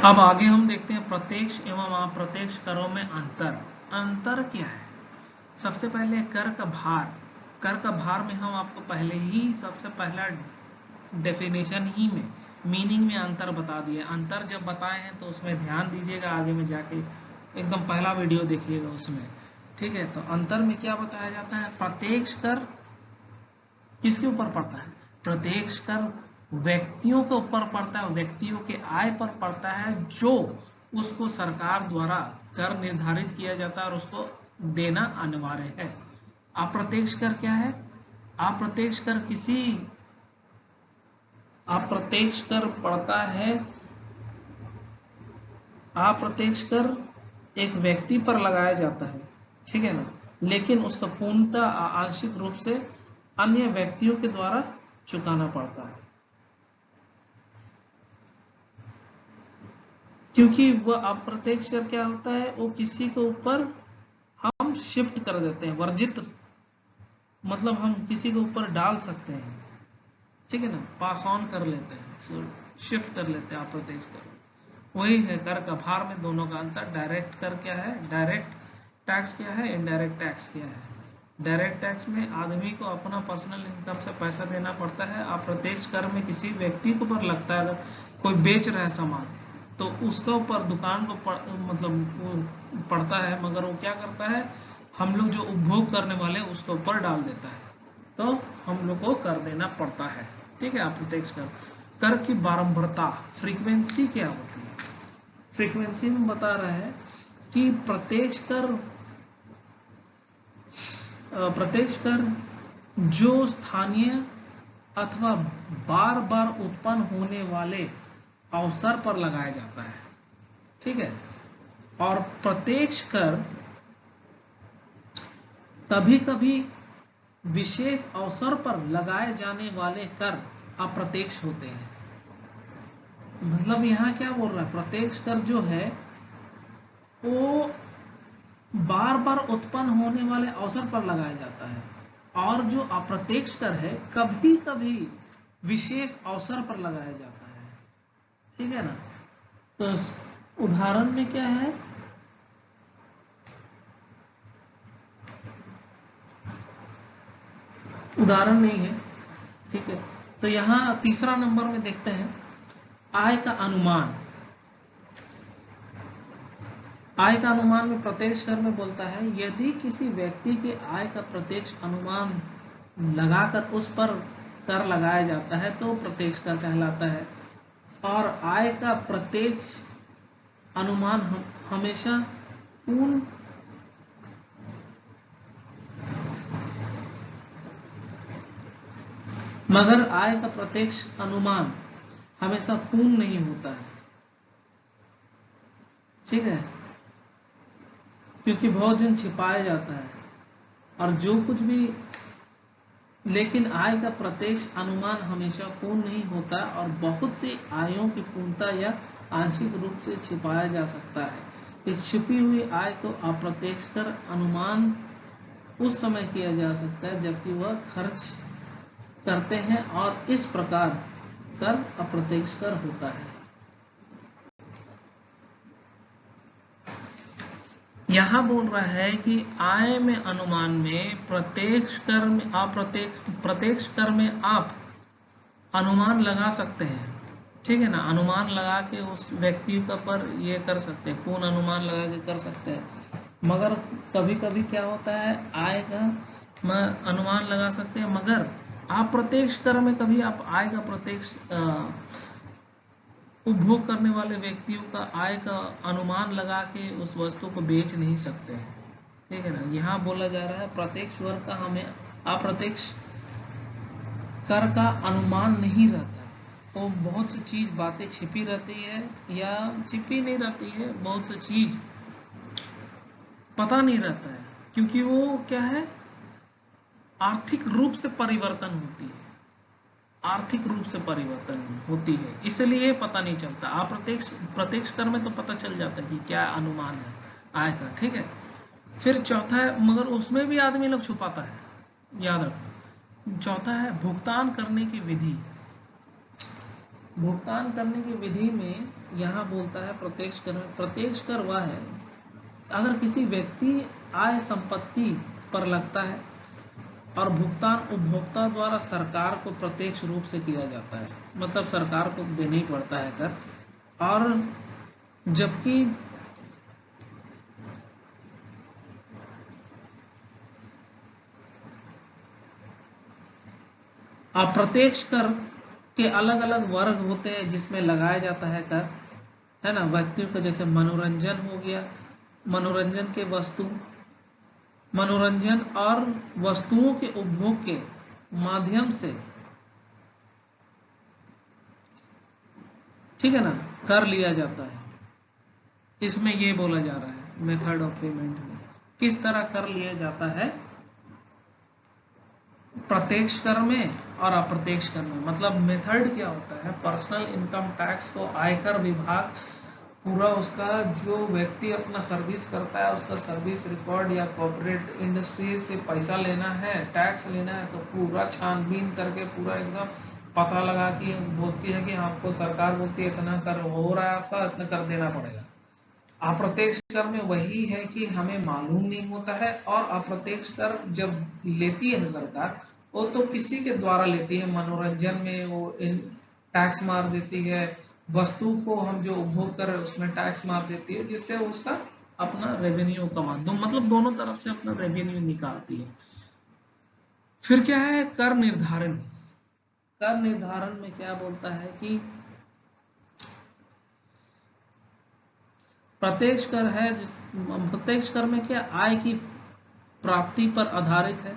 अब आगे हम देखते हैं प्रत्यक्ष एवं अप्रत्यक्ष करों में अंतर। अंतर क्या है? सबसे पहले कर का भार। कर का भार में हम आपको पहले ही सबसे पहला डेफिनेशन ही में मीनिंग में अंतर बता दिए। अंतर जब बताए हैं तो उसमें ध्यान दीजिएगा, आगे में जाके एकदम पहला वीडियो देखिएगा उसमें। ठीक है, तो अंतर में क्या बताया जाता है? प्रत्यक्ष कर किसके ऊपर पड़ता है? प्रत्यक्ष कर व्यक्तियों के ऊपर पड़ता है, व्यक्तियों के आय पर पड़ता है, जो उसको सरकार द्वारा कर निर्धारित किया जाता है और उसको देना अनिवार्य है। अप्रत्यक्ष कर क्या है? अप्रत्यक्ष कर अप्रत्यक्ष कर पड़ता है, अप्रत्यक्ष कर एक व्यक्ति पर लगाया जाता है, ठीक है ना, लेकिन उसका पूर्णतः आंशिक रूप से अन्य व्यक्तियों के द्वारा चुकाना पड़ता है, क्योंकि वह अप्रत्यक्ष कर क्या होता है? वो किसी के ऊपर हम शिफ्ट कर देते हैं, वर्जित, मतलब हम किसी के ऊपर डाल सकते हैं, ठीक है ना, पास ऑन कर लेते हैं, शिफ्ट कर लेते हैं अप्रत्यक्ष कर। वही है कर का भार में दोनों का अंतर। डायरेक्ट कर क्या है? डायरेक्ट टैक्स क्या है? इनडायरेक्ट टैक्स क्या है? डायरेक्ट टैक्स में आदमी को अपना पर्सनल इनकम से पैसा देना पड़ता है। अप्रत्यक्ष कर में किसी व्यक्ति के ऊपर लगता है, अगर कोई बेच रहा है सामान तो उसका ऊपर दुकान को मतलब वो पड़ता है, मगर वो क्या करता है, हम लोग जो उपभोग करने वाले हैं उसके ऊपर डाल देता है, तो हम लोग को कर देना पड़ता है। ठीक है, अप्रत्यक्ष कर। कर की बारंबारता, फ्रीक्वेंसी क्या होती है? फ्रीक्वेंसी में बता रहा है कि प्रत्यक्ष कर जो स्थानीय अथवा बार बार उत्पन्न होने वाले अवसर पर लगाया जाता है, ठीक है, और प्रत्यक्ष कर कभी कभी विशेष अवसर पर लगाए जाने वाले कर अप्रत्यक्ष होते हैं। मतलब यहाँ क्या बोल रहा है? प्रत्यक्ष कर जो है वो बार बार उत्पन्न होने वाले अवसर पर लगाया जाता है, और जो अप्रत्यक्ष कर है कभी कभी विशेष अवसर पर लगाया जाता है, ठीक है ना। तो उदाहरण में क्या है? उदाहरण नहीं है, ठीक है। तो यहाँ तीसरा नंबर में देखते हैं आय का अनुमान। आय का अनुमान में प्रत्यक्ष कर में बोलता है यदि किसी व्यक्ति के आय का प्रत्यक्ष अनुमान लगाकर उस पर कर लगाया जाता है तो प्रत्यक्ष कर कहलाता है। और आय का प्रत्यक्ष अनुमान हमेशा पूर्ण मगर आय का प्रत्यक्ष अनुमान हमेशा पूर्ण नहीं होता है, ठीक है, क्योंकि बहुत जन छिपाया जाता है और जो कुछ भी, लेकिन आय का प्रत्यक्ष अनुमान हमेशा पूर्ण नहीं होता और बहुत सी आयों की पूर्णता या आंशिक रूप से छिपाया जा सकता है। इस छिपी हुई आय को अप्रत्यक्ष कर अनुमान उस समय किया जा सकता है जबकि वह खर्च करते हैं और इस प्रकार कर अप्रत्यक्ष कर होता है। यहां बोल रहा है कि आय में अनुमान में प्रत्यक्ष कर में प्रत्यक्ष कर में आप अनुमान लगा सकते हैं, ठीक है ना, अनुमान लगा के उस व्यक्ति का पर ये कर सकते हैं, पूर्ण अनुमान लगा के कर सकते हैं। मगर कभी कभी क्या होता है, आय का अनुमान लगा सकते हैं, मगर अप्रत्यक्ष कर में कभी आप आय का प्रत्यक्ष उपभोग करने वाले व्यक्तियों का आय का अनुमान लगा के उस वस्तु को बेच नहीं सकते हैं, ठीक है ना। यहाँ बोला जा रहा है प्रत्यक्ष वर्ग का हमें अप्रत्यक्ष कर का अनुमान नहीं रहता है, तो बहुत सी चीज बातें छिपी रहती है या छिपी नहीं रहती है, बहुत सी चीज पता नहीं रहता है, क्योंकि वो क्या है, आर्थिक रूप से परिवर्तन होती है, आर्थिक रूप से परिवर्तन होती है, इसलिए पता नहीं चलता। प्रत्यक्ष कर में तो पता चल जाता है कि क्या अनुमान है आय का, ठीक है। फिर चौथा है, मगर उसमें भी आदमी लोग छुपाता है, याद रखो। चौथा है भुगतान करने की विधि। भुगतान करने की विधि में यहाँ बोलता है प्रत्यक्ष कर में, प्रत्यक्ष कर वह है अगर किसी व्यक्ति आय संपत्ति पर लगता है और भुगतान उपभोक्ता द्वारा सरकार को प्रत्यक्ष रूप से किया जाता है, मतलब सरकार को देना ही पड़ता है कर। और जबकि अप्रत्यक्ष कर के अलग अलग वर्ग होते हैं जिसमें लगाया जाता है कर, है ना। व्यक्तियों का जैसे मनोरंजन हो गया, मनोरंजन के वस्तु, मनोरंजन और वस्तुओं के उपभोग के माध्यम से, ठीक है ना, कर लिया जाता है। इसमें ये बोला जा रहा है मेथड ऑफ पेमेंट में किस तरह कर लिया जाता है, प्रत्यक्ष कर में और अप्रत्यक्ष कर में। मतलब मेथड क्या होता है, पर्सनल इनकम टैक्स को आयकर विभाग पूरा उसका जो व्यक्ति अपना सर्विस करता है उसका सर्विस रिकॉर्ड या कॉर्पोरेट इंडस्ट्री से पैसा लेना है, टैक्स लेना है, तो पूरा छानबीन करके पूरा एकदम पता लगा कि बोलती है कि आपको सरकार बोलती है इतना कर हो रहा है आपका, इतना कर देना पड़ेगा। अप्रत्यक्ष कर में वही है कि हमें मालूम नहीं होता है, और अप्रत्यक्ष कर जब लेती है सरकार वो तो किसी के द्वारा लेती है, मनोरंजन में वो टैक्स मार देती है, वस्तु को हम जो उपभोग कर रहे हैं उसमें टैक्स मार देती है, जिससे उसका अपना रेवेन्यू कमा दो, मतलब दोनों तरफ से अपना रेवेन्यू निकालती है। फिर क्या है कर निर्धारण। कर निर्धारण में क्या बोलता है कि प्रत्यक्ष कर है, प्रत्यक्ष कर में क्या आय की प्राप्ति पर आधारित है,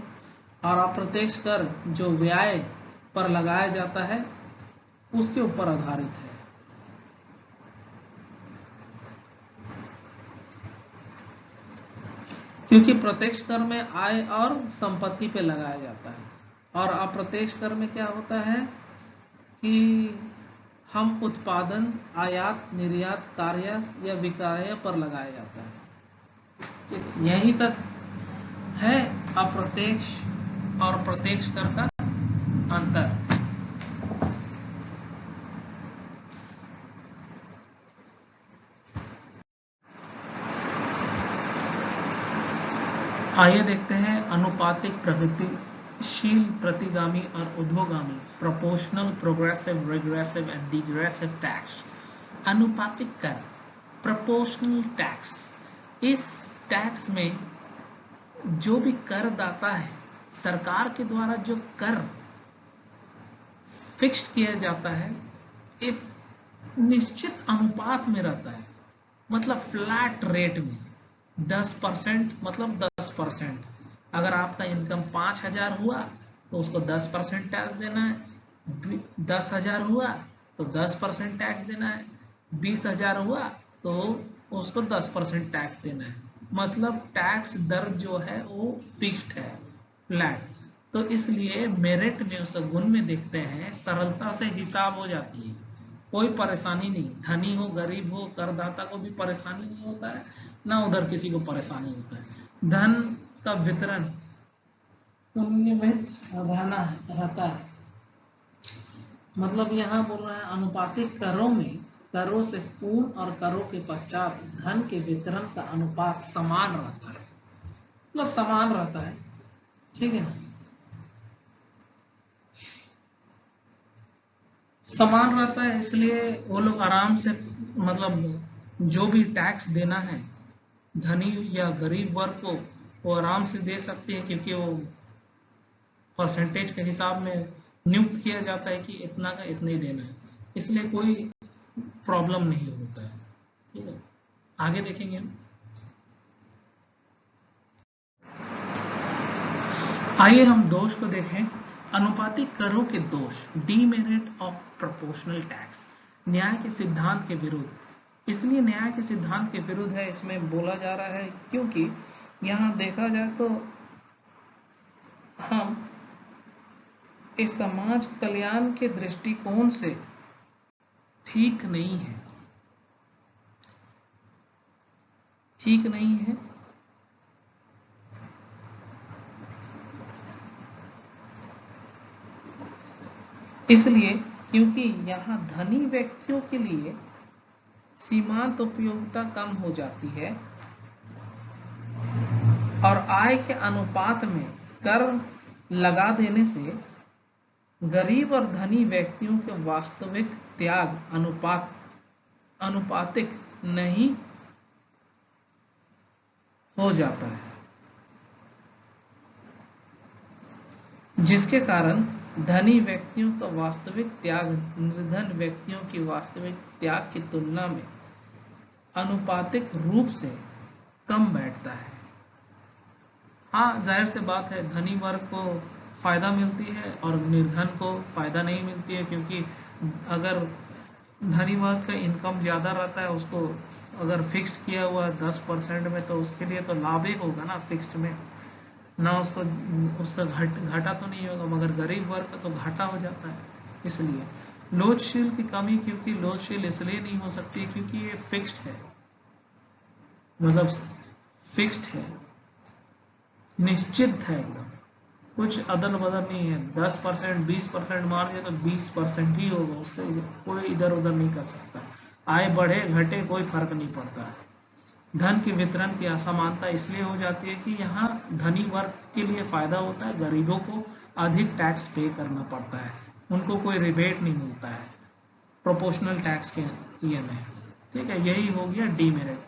और अप्रत्यक्ष कर जो व्यय पर लगाया जाता है उसके ऊपर आधारित है। क्योंकि प्रत्यक्ष कर में आय और संपत्ति पे लगाया जाता है, और अप्रत्यक्ष कर में क्या होता है कि हम उत्पादन, आयात, निर्यात, कार्य या विक्रय पर लगाया जाता है। यही तक है अप्रत्यक्ष और प्रत्यक्ष कर का अंतर। आइए देखते हैं अनुपातिक, प्रगतिशील, प्रतिगामी और ऊर्ध्वगामी, proportional, progressive, regressive and degressive tax. अनुपातिक कर, प्रोपोर्शनल टैक्स, इस टैक्स में जो भी कर दाता है, सरकार के द्वारा जो कर फिक्स्ड किया जाता है एक निश्चित अनुपात में रहता है, मतलब फ्लैट रेट में 10%, मतलब 10%। अगर आपका इनकम 5,000 हुआ तो उसको 10% टैक्स देना है, 10,000 हुआ तो 10% टैक्स देना है, 20,000 हुआ तो उसको 10% टैक्स देना है। मतलब टैक्स दर जो है वो फिक्स्ड है, फ्लैट। तो इसलिए मेरिट में उसका गुण में देखते हैं, सरलता से हिसाब हो जाती है, कोई परेशानी नहीं, धनी हो गरीब हो करदाता को भी परेशानी नहीं होता है, ना उधर किसी को परेशानी होता है। धन का वितरण उन्नियमित रहता है। मतलब यहाँ बोल रहा है अनुपातिक करों में करों से पूर्व और करों के पश्चात धन के वितरण का अनुपात समान रहता है, मतलब समान रहता है, ठीक है ना, समान रहता है। इसलिए वो लोग आराम से, मतलब जो भी टैक्स देना है धनी या गरीब वर्ग को वो आराम से दे सकते हैं, क्योंकि वो परसेंटेज के हिसाब में नियुक्त किया जाता है कि इतना का इतना ही देना है, इसलिए कोई प्रॉब्लम नहीं होता है, ठीक है। आगे देखेंगे हम। आइए हम दोष को देखें। अनुपातिक करों के दोष, डीमेरिट ऑफ प्रोपोर्शनल टैक्स, न्याय के सिद्धांत के विरुद्ध। इसलिए न्याय के सिद्धांत के विरुद्ध है, इसमें बोला जा रहा है, क्योंकि यहां देखा जाए तो हम इस समाज कल्याण के दृष्टिकोण से ठीक नहीं है, ठीक नहीं है। इसलिए क्योंकि यहाँ धनी व्यक्तियों के लिए सीमांत उपयोगिता कम हो जाती है और आय के अनुपात में कर लगा देने से गरीब और धनी व्यक्तियों के वास्तविक त्याग अनुपातिक नहीं हो जाता है, जिसके कारण धनी व्यक्तियों का वास्तविक त्याग निर्धन व्यक्तियों की वास्तविक त्याग की तुलना में अनुपातिक रूप से कम बैठता है। हाँ, जाहिर से बात है, धनी वर्ग को फायदा मिलती है और निर्धन को फायदा नहीं मिलती है, क्योंकि अगर धनी वर्ग का इनकम ज्यादा रहता है, उसको अगर फिक्स्ड किया हुआ है 10% में, तो उसके लिए तो लाभ ही होगा ना फिक्स्ड में, ना उसका घाटा तो नहीं होगा, मगर गरीब वर्ग का तो घाटा हो जाता है। इसलिए लोचशील की कमी, क्योंकि लोचशील इसलिए नहीं हो सकती क्योंकि ये फिक्स्ड है, मतलब फिक्स्ड है, निश्चित है एकदम, कुछ अदल बदल नहीं है। 10% 20% मार दिया तो 20% ही होगा, उससे कोई इधर उधर नहीं कर सकता। आय बढ़े घटे कोई फर्क नहीं पड़ता है। धन के वितरण की असमानता इसलिए हो जाती है कि यहाँ धनी वर्ग के लिए फायदा होता है, गरीबों को अधिक टैक्स पे करना पड़ता है, उनको कोई रिबेट नहीं मिलता है प्रोपोर्शनल टैक्स के लिए में। ठीक है, यही हो गया डीमेरिट।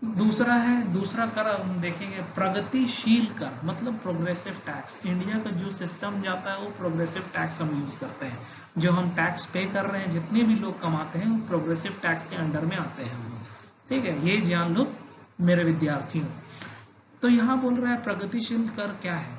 दूसरा कर हम देखेंगे प्रगतिशील कर, मतलब प्रोग्रेसिव टैक्स। इंडिया का जो सिस्टम जाता है वो प्रोग्रेसिव टैक्स हम यूज करते हैं, जो हम टैक्स पे कर रहे हैं, जितने भी लोग कमाते हैं वो प्रोग्रेसिव टैक्स के अंडर में आते हैं। ठीक है, ये जान लो मेरे विद्यार्थियों। तो यहाँ बोल रहा है प्रगतिशील कर क्या है,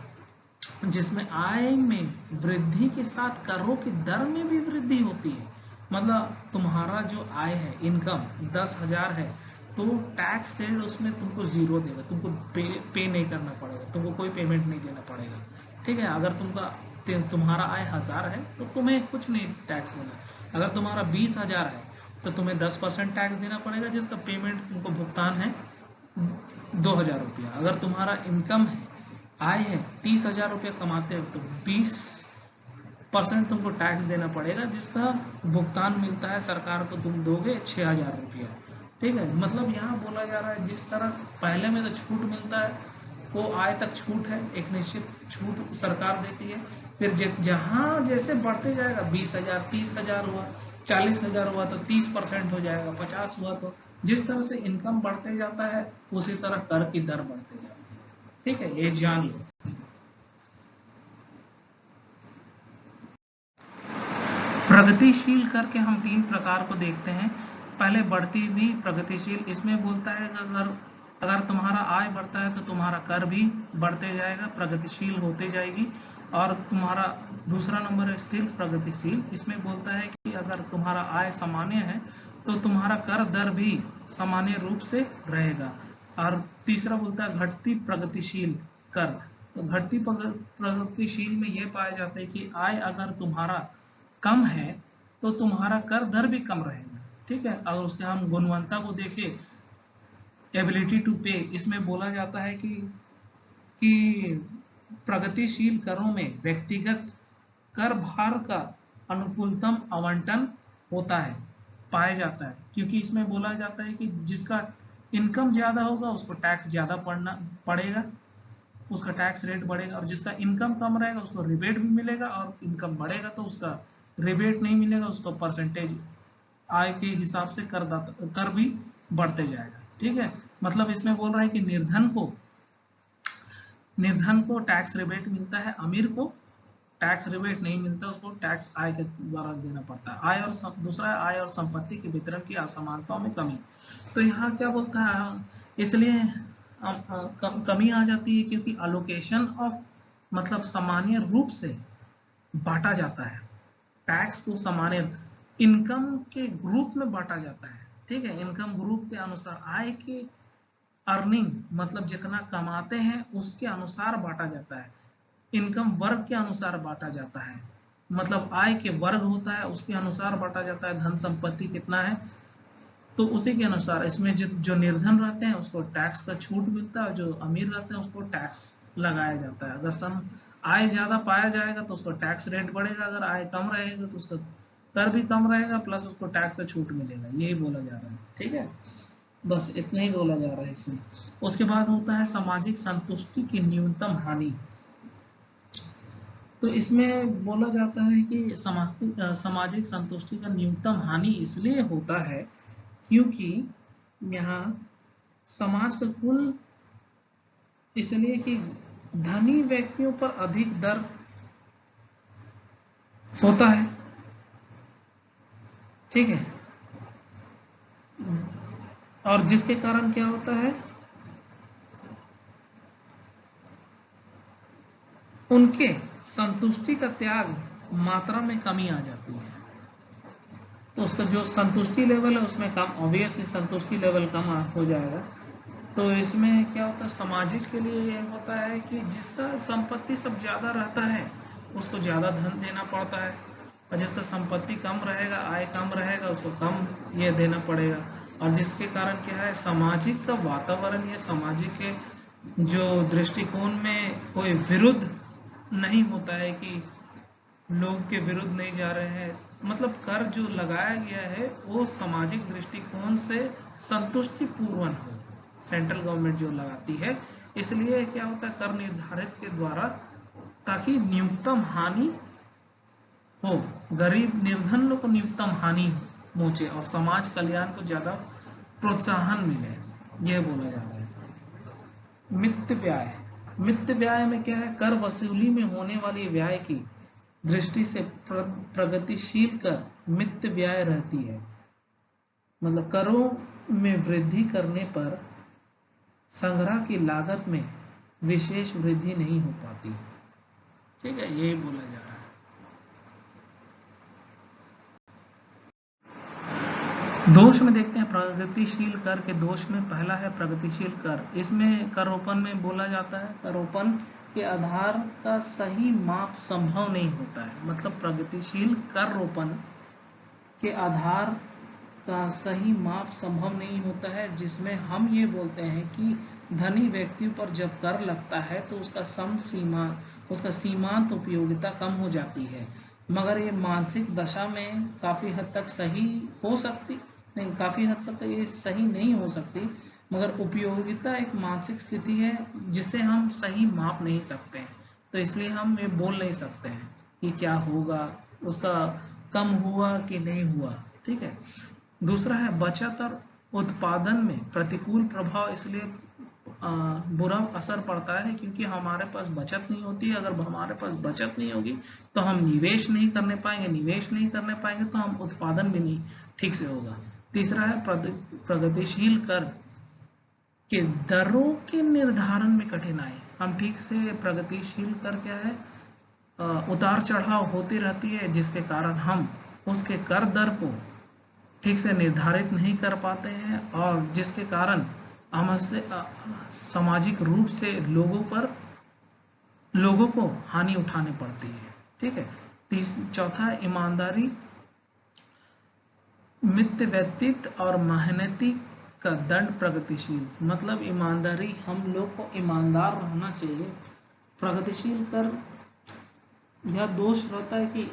जिसमें आय में वृद्धि के साथ करों की दर में भी वृद्धि होती है। मतलब तुम्हारा जो आय है, इनकम 10,000 है, तो टैक्स रेट उसमें तुमको 0 देगा, तुमको पे नहीं करना पड़ेगा, तुमको कोई पेमेंट नहीं देना पड़ेगा। ठीक है, अगर तुम्हारा आय 1000 है तो तुम्हें कुछ नहीं टैक्स देना। अगर तुम्हारा 20,000 है तो तुम्हें 10% टैक्स देना पड़ेगा, जिसका पेमेंट तुमको भुगतान है 2,000 रुपया। अगर तुम्हारा इनकम है, आय है 30,000 रुपया कमाते हो, तो 20% तुमको टैक्स देना पड़ेगा, जिसका भुगतान मिलता है सरकार को, तुम दोगे 6,000 रुपया। ठीक है, मतलब यहाँ बोला जा रहा है जिस तरह पहले में तो छूट मिलता है, वो आय तक छूट है, एक निश्चित छूट सरकार देती है। फिर जहां जैसे बढ़ते जाएगा, 20,000 30,000 हुआ, 40,000 हुआ तो 30% हो जाएगा, 50 हुआ तो, जिस तरह से इनकम बढ़ते जाता है उसी तरह कर की दर बढ़ते जाती है। ठीक है, ये जान लो। प्रगतिशील कर के हम 3 प्रकार को देखते हैं। पहले बढ़ती हुई प्रगतिशील, इसमें बोलता है कि अगर तुम्हारा आय बढ़ता है तो तुम्हारा कर भी बढ़ते जाएगा, प्रगतिशील होते जाएगी। और तुम्हारा दूसरा नंबर है स्थिर प्रगतिशील, इसमें बोलता है कि अगर तुम्हारा आय सामान्य है तो तुम्हारा कर दर भी सामान्य रूप से रहेगा। और तीसरा बोलता है घटती प्रगतिशील कर। तो घटती प्रगतिशील में यह पाया जाता है कि आय अगर तुम्हारा कम है तो तुम्हारा कर दर भी कम रहेगा। ठीक है, अगर उसके हम गुणवत्ता को देखें, एबिलिटी टू पे, इसमें बोला जाता है कि प्रगतिशील करों में व्यक्तिगत कर भार का अनुकूलतम आवंटन होता है, पाया जाता है, क्योंकि इसमें बोला जाता है कि जिसका इनकम ज्यादा होगा उसको टैक्स ज्यादा पड़ेगा, उसका टैक्स रेट बढ़ेगा, और जिसका इनकम कम रहेगा उसको रिबेट भी मिलेगा, और इनकम बढ़ेगा तो उसका रिबेट नहीं मिलेगा, उसको परसेंटेज आय के हिसाब से कर भी बढ़ते जाएगा। ठीक है, मतलब इसमें बोल रहा है कि निर्धन को टैक्स रिबेट मिलता है, अमीर को टैक्स रिबेट नहीं मिलता, उसको टैक्स आय के द्वारा देना पड़ता है। आय और दूसरा है आय और संपत्ति के वितरण की असमानताओं में कमी। तो यहाँ क्या बोलता है, इसलिए कमी आ जाती है क्योंकि अलोकेशन ऑफ, मतलब सामान्य रूप से बांटा जाता है, टैक्स को सामान्य इनकम के ग्रुप में बांटा जाता है। ठीक है, इनकम ग्रुप के अनुसार आय के अर्निंग, मतलब जितना कमाते हैं उसके अनुसार बांटा जाता है, इनकम वर्ग के अनुसार बांटा जाता है, मतलब आय के वर्ग होता है उसके अनुसार बांटा जाता है, धन संपत्ति कितना है तो उसी के अनुसार। इसमें जो निर्धन रहते हैं उसको टैक्स का छूट मिलता है, जो अमीर रहते हैं उसको टैक्स लगाया जाता है। अगर सम आय ज्यादा पाया जाएगा तो उसका टैक्स रेट बढ़ेगा, अगर आय कम रहेगा तो उसका कर भी कम रहेगा, प्लस उसको टैक्स में छूट मिलेगा, यही बोला जा रहा है। ठीक है, बस इतना ही बोला जा रहा है इसमें। उसके बाद होता है सामाजिक संतुष्टि की न्यूनतम हानि। तो इसमें बोला जाता है कि सामाजिक संतुष्टि का न्यूनतम हानि इसलिए होता है क्योंकि यहाँ समाज का कुल, इसलिए कि धनी व्यक्तियों पर अधिक दर होता है। ठीक है, और जिसके कारण क्या होता है, उनके संतुष्टि का त्याग मात्रा में कमी आ जाती है। तो उसका जो संतुष्टि लेवल है उसमें कम, ऑब्वियसली संतुष्टि लेवल कम हो जाएगा। तो इसमें क्या होता है, सामाजिक के लिए ये होता है कि जिसका संपत्ति सब ज्यादा रहता है उसको ज्यादा धन देना पड़ता है, और जिसका संपत्ति कम रहेगा, आय कम रहेगा, उसको कम ये देना पड़ेगा। और जिसके कारण क्या है, सामाजिक का वातावरण या सामाजिक के जो दृष्टिकोण में कोई विरुद्ध नहीं होता है कि लोग के विरुद्ध नहीं जा रहे हैं, मतलब कर जो लगाया गया है वो सामाजिक दृष्टिकोण से संतुष्टि पूर्वक हो, सेंट्रल गवर्नमेंट जो लगाती है। इसलिए क्या होता है, कर निर्धारित के द्वारा, ताकि न्यूनतम हानि हो, गरीब निर्धन लोग को न्यूनतम हानि पहुंचे और समाज कल्याण को ज्यादा प्रोत्साहन मिले, यह बोला जा रहा है। मित्त व्यय, मित्त व्यय में क्या है, कर वसूली में होने वाली व्यय की दृष्टि से प्रगतिशील कर मित्त व्यय रहती है। मतलब करों में वृद्धि करने पर संग्रह की लागत में विशेष वृद्धि नहीं हो पाती। ठीक है, यही बोला जा रहा है। दोष में देखते हैं प्रगतिशील कर के दोष में पहला है प्रगतिशील कर। इसमें करोपन में बोला जाता है, करोपन के आधार का सही माप संभव नहीं होता है। मतलब प्रगतिशील कर रोपण के आधार का सही माप संभव नहीं होता है, जिसमें हम ये बोलते हैं कि धनी व्यक्तियों पर जब कर लगता है तो उसका सीमांत उपयोगिता कम हो जाती है, मगर ये मानसिक दशा में काफी हद तक सही हो सकती नहीं, काफी हद तक ये सही नहीं हो सकती, मगर उपयोगिता एक मानसिक स्थिति है जिसे हम सही माप नहीं सकते हैं। तो इसलिए हम ये बोल नहीं सकते हैं कि क्या होगा, उसका कम हुआ कि नहीं हुआ। ठीक है, दूसरा है बचत और उत्पादन में प्रतिकूल प्रभाव, इसलिए बुरा असर पड़ता है क्योंकि हमारे पास बचत नहीं होती है। अगर हमारे पास बचत नहीं होगी तो हम निवेश नहीं करने पाएंगे, निवेश नहीं करने पाएंगे तो हम उत्पादन भी नहीं ठीक से होगा। तीसरा है प्रगतिशील कर के दरों के निर्धारण में कठिनाई। हम ठीक से प्रगतिशील कर क्या है, उतार चढ़ाव होती रहती है, जिसके कारण हम उसके कर दर को ठीक से निर्धारित नहीं कर पाते हैं, और जिसके कारण हमसे सामाजिक रूप से लोगों को हानि उठानी पड़ती है। ठीक है, चौथा है ईमानदारी, मित्त व्यतीत और मेहनती का दंड प्रगतिशील। मतलब ईमानदारी, हम लोग को ईमानदार रहना चाहिए। प्रगतिशील कर यह दोष रहता है कि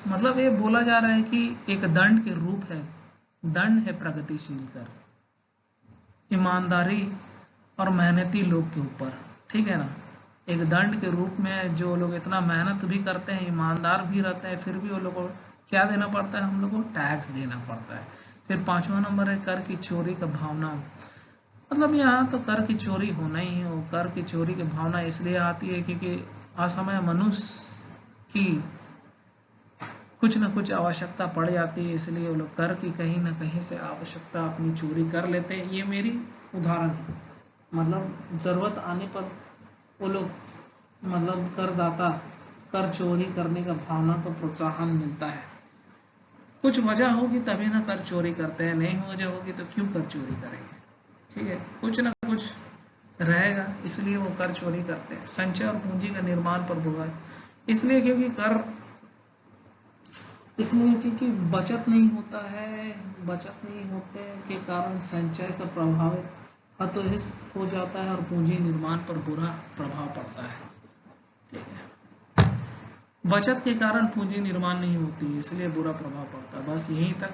मतलब ये बोला जा रहा है कि एक दंड के रूप है, दंड है प्रगतिशील कर ईमानदारी और मेहनती लोग के ऊपर। ठीक है ना, एक दंड के रूप में जो लोग इतना मेहनत भी करते हैं, ईमानदार भी रहते हैं, फिर भी वो लोग को क्या देना पड़ता है, हम लोग को टैक्स देना पड़ता है। फिर पांचवा नंबर है कर की चोरी का भावना। मतलब यहाँ तो कर की चोरी होना ही है, वो कर की चोरी की भावना इसलिए आती है क्योंकि असमय मनुष्य की कुछ न कुछ आवश्यकता पड़ जाती है, इसलिए वो लोग कर की कहीं ना कहीं से आवश्यकता अपनी चोरी कर लेते हैं। ये मेरी उदाहरण है, मतलब जरूरत आने पर वो लोग, मतलब करदाता कर चोरी करने का भावना को प्रोत्साहन मिलता है। कुछ वजह होगी तभी ना कर चोरी करते हैं, नहीं वजह होगी तो क्यों कर चोरी करेंगे। ठीक है, कुछ ना कुछ रहेगा, इसलिए वो कर चोरी करते हैं। संचय और पूंजी का निर्माण पर बुरा, इसलिए क्योंकि बचत नहीं होता है, बचत नहीं होते के कारण संचय का प्रभावित अतोहित हो जाता है और पूंजी निर्माण पर बुरा प्रभाव पड़ता है। ठीक है, बचत के कारण पूंजी निर्माण नहीं होती, इसलिए बुरा प्रभाव पड़ता है। बस यहीं तक।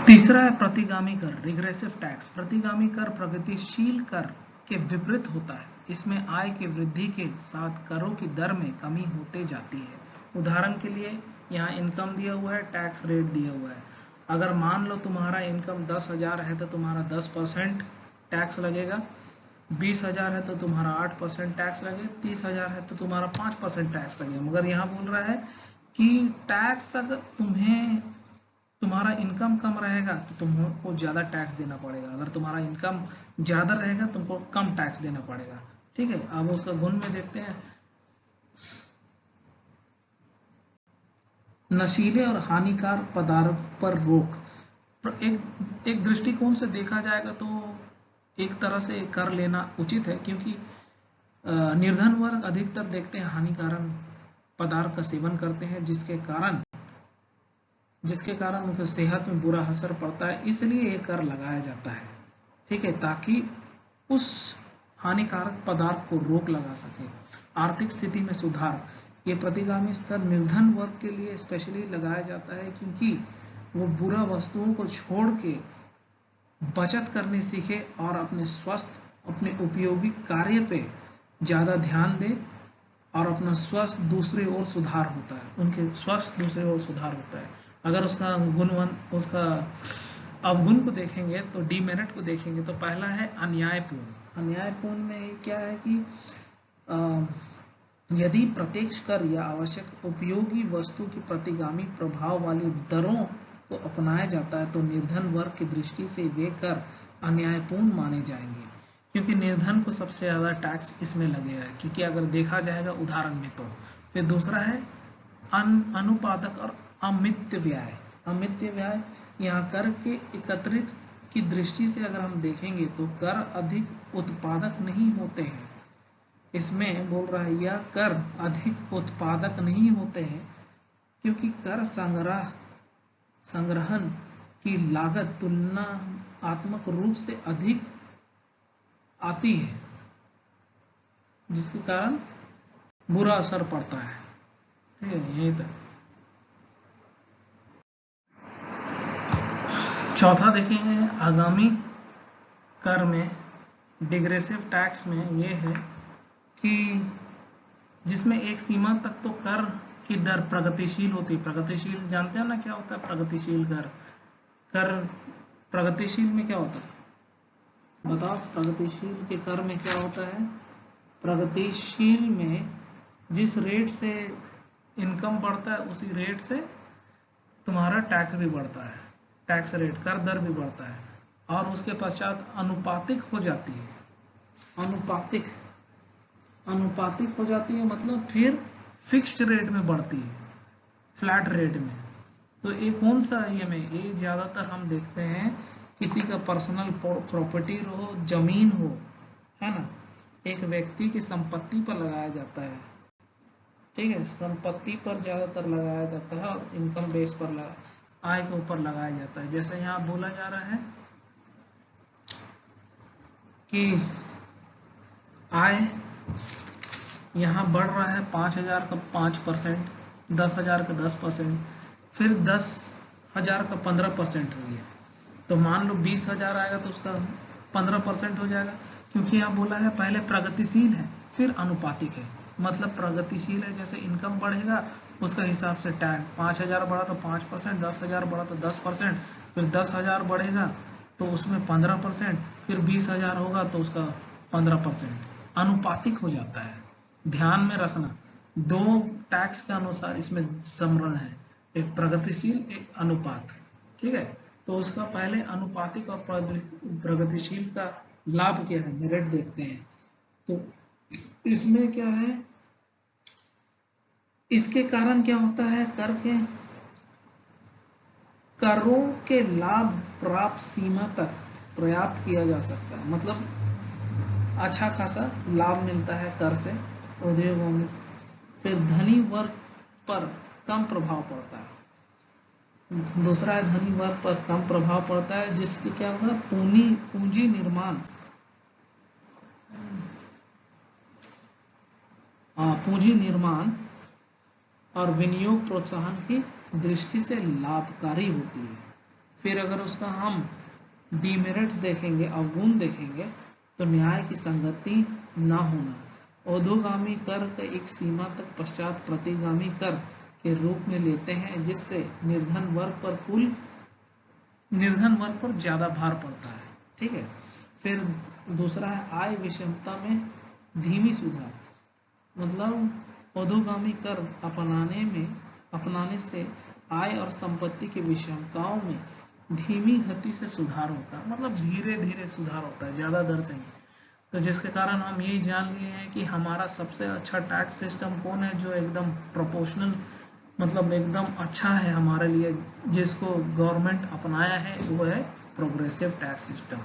तीसरा है प्रतिगामी कर, रिग्रेसिव टैक्स। प्रतिगामी कर प्रगतिशील कर के विपरीत होता है। इसमें आय की वृद्धि के साथ करों की दर में कमी होते जाती है। उदाहरण के लिए यहाँ इनकम दिया हुआ है, टैक्स रेट दिया हुआ है। अगर मान लो तुम्हारा इनकम 10,000 है तो तुम्हारा 10% टैक्स लगेगा, 20,000 है तो तुम्हारा 8% टैक्स लगेगा, 30,000 है तो तुम्हारा 5% टैक्स लगेगा। मगर यहाँ बोल रहा है कि टैक्स अगर तुम्हारा इनकम कम रहेगा तो तुमको ज्यादा टैक्स देना पड़ेगा, अगर तुम्हारा इनकम ज्यादा रहेगा तुमको कम टैक्स देना पड़ेगा। ठीक है, अब उसका गुण में देखते हैं। नशीले और हानिकारक पदार्थ पर रोक। एक दृष्टिकोण से देखा जाएगा तो एक तरह से कर लेना उचित है, क्योंकि निर्धन वर्ग अधिकतर देखते हैं हानिकारक पदार्थ का सेवन करते हैं, जिसके कारण उनकी सेहत में बुरा असर पड़ता है, इसलिए ये कर लगाया जाता है। ठीक है, ताकि उस हानिकारक पदार्थ को रोक लगा सके। आर्थिक स्थिति में सुधार, ये प्रतिगामी स्तर निर्धन वर्ग के लिए स्पेशली लगाया जाता है, क्योंकि वो बुरा वस्तुओं को छोड़ के बचत करनी सीखे और अपने उपयोगी कार्य पे ज्यादा ध्यान दे, और अपना स्वास्थ्य दूसरे ओर सुधार होता है, उनके स्वास्थ्य दूसरे ओर सुधार होता है। अगर उसका अवगुण को देखेंगे तो डीमेरिट को देखेंगे तो पहला है अन्यायपूर्ण। अन्यायपूर्ण में क्या है कि यदि प्रत्यक्ष कर या आवश्यक उपयोगी वस्तु की प्रतिगामी प्रभाव वाली दरों को अपनाया जाता है तो निर्धन वर्ग की दृष्टि से वे कर अन्यायपूर्ण माने जाएंगे, क्योंकि निर्धन को सबसे ज्यादा टैक्स इसमें लगेगा, क्योंकि अगर देखा जाएगा उदाहरण में तो। फिर दूसरा है अनुपादक और अमित्य व्यय। अमित्य व्यय, यहाँ कर के एकत्रित की दृष्टि से अगर हम देखेंगे तो कर अधिक उत्पादक नहीं होते हैं। इसमें बोल रहा है यह कर अधिक उत्पादक नहीं होते हैं, क्योंकि कर संग्रहण की लागत तुलनात्मक रूप से अधिक आती है, जिसके कारण बुरा असर पड़ता है। ठीक है, यही तक। चौथा देखेंगे आगामी कर में, डिग्रेसिव टैक्स में ये है कि जिसमें एक सीमा तक तो कर की दर प्रगतिशील होती है। प्रगतिशील जानते हैं ना क्या होता है प्रगतिशील कर? प्रगतिशील में क्या होता है बताओ? प्रगतिशील के कर में क्या होता है? प्रगतिशील में जिस रेट से इनकम बढ़ता है उसी रेट से तुम्हारा टैक्स भी बढ़ता है, टैक्स रेट कर दर भी बढ़ता है, और उसके पश्चात अनुपातिक हो जाती है। अनुपातिक हो जाती है मतलब फिर फिक्स्ड रेट में बढ़ती है, फ्लैट रेट में। तो ये कौन सा ये में ये ज्यादातर हम देखते हैं किसी का पर्सनल प्रॉपर्टी हो, जमीन हो, है ना, एक व्यक्ति की संपत्ति पर लगाया जाता है। ठीक है, संपत्ति पर ज्यादातर लगाया जाता है और इनकम बेस पर आय के ऊपर लगाया जाता है। जैसे यहाँ बोला जा रहा है कि आय यहाँ बढ़ रहा है 5,000 का 5%, 10,000 का 10%, फिर 10,000 का 15% हो गया। तो मान लो 20,000 आएगा तो उसका 15% हो जाएगा, क्योंकि यहाँ बोला है पहले प्रगतिशील है फिर अनुपातिक है। मतलब प्रगतिशील है, जैसे इनकम बढ़ेगा उसका हिसाब से टैक्स, 5,000 बढ़ा तो 5%, 10,000 बढ़ा तो 10%, फिर 10,000 बढ़ेगा तो उसमें 15%, फिर 20,000 होगा तो उसका 15%। अनुपातिक हो जाता है, ध्यान में रखना। दो टैक्स के अनुसार इसमें समरण है, एक प्रगतिशील एक अनुपात। ठीक है, तो उसका पहले अनुपातिक और प्रगतिशील का लाभ क्या है, मेरिट देखते हैं। तो इसमें क्या है, इसके कारण क्या होता है, करों के लाभ प्राप्त सीमा तक प्राप्त किया जा सकता है। मतलब अच्छा खासा लाभ मिलता है कर से उद्योगों में। फिर धनी वर्ग पर कम प्रभाव पड़ता है। दूसरा है धनी वर्ग पर कम प्रभाव पड़ता है, जिसके क्या होगा, पूंजी निर्माण, पूंजी निर्माण और विनियोग प्रोत्साहन की दृष्टि से लाभकारी होती है। फिर अगर उसका हम डीमेरिट्स देखेंगे, अवगुण देखेंगे, तो न्याय की संगति ना होना, ऊर्ध्वगामी कर का एक सीमा तक पश्चात प्रतिगामी कर के रूप में लेते हैं, जिससे निर्धन वर्ग पर ज्यादा भार पड़ता है। ठीक है। फिर दूसरा है आय विषमता में धीमी सुधार, मतलब ऊर्ध्वगामी कर अपनाने से आय और संपत्ति की विषमताओं में धीमी गति से सुधार होता है, मतलब धीरे धीरे सुधार होता है, ज्यादा दर से नहीं। तो जिसके कारण हम यही जान लिए हैं कि हमारा सबसे अच्छा टैक्स सिस्टम कौन है, जो एकदम प्रोपोर्शनल, मतलब एकदम अच्छा है हमारे लिए, जिसको गवर्नमेंट अपनाया है, वो है प्रोग्रेसिव टैक्स सिस्टम।